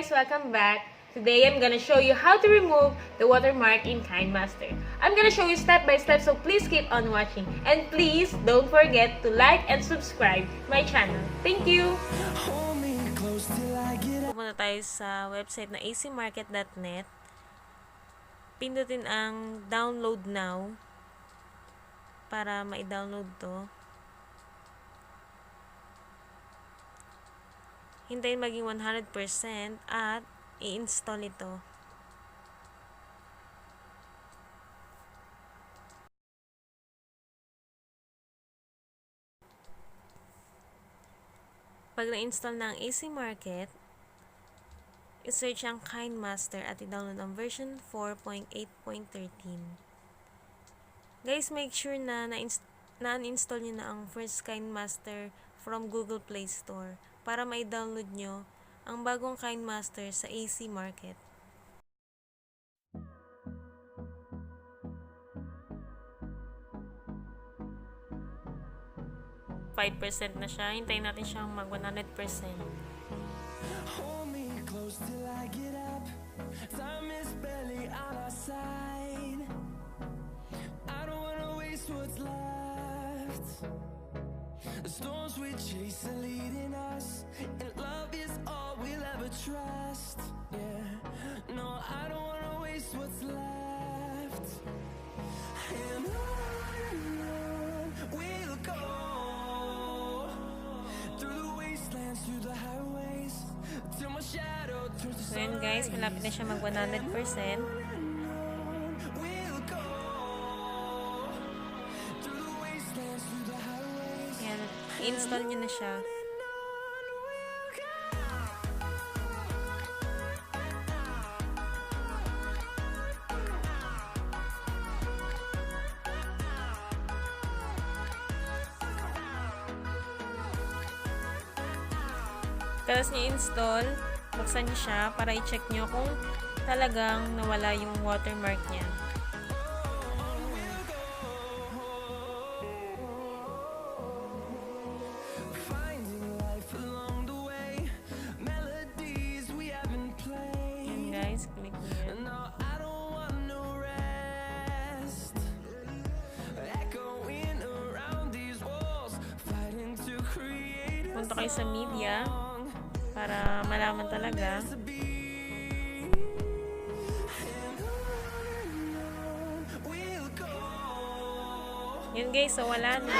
guys! Welcome back! Today I'm gonna show you how to remove the watermark in KineMaster. I'm gonna show you step by step, so please keep on watching. And please don't forget to like and subscribe my channel. Thank you! Pupunta tayo sa website na acmarket.net. Pindutin ang download now para ma-download to. Hintayin maging 100% at i-install ito. Pag na-install na ang AC Market, i-search ang KineMaster at i-download ang version 4.8.13. Guys, make sure na na-uninstall nyo na ang first KineMaster from Google Play Store para ma-download nyo ang bagong KineMaster sa AC Market. %5 na siya. Hintayin natin siyang mag 100%. Hold me close till I get up. Time is barely on our side. I don't wanna waste what's left. The storms we chase are leading us, and love is all we'll ever trust. Yeah, no, I don't wanna waste what's left. And on we'll go, through the wastelands, through the highways, till my shadow turns to So yun guys, malapit na siya mag 100%. we'll go, through the wastelands, through the highways. Yan, i-install nyo na siya. Tapos nyo-install, buksan nyo siya para i-check nyo kung talagang nawala yung watermark niya. Finding life along the way, melodies we haven't played. Yan guys, click nyo yan. No, I don't want no rest. Echoing around these walls, fighting to create a Punta kayo sa media para malaman talaga. we'll go. Yun guys, so wala na.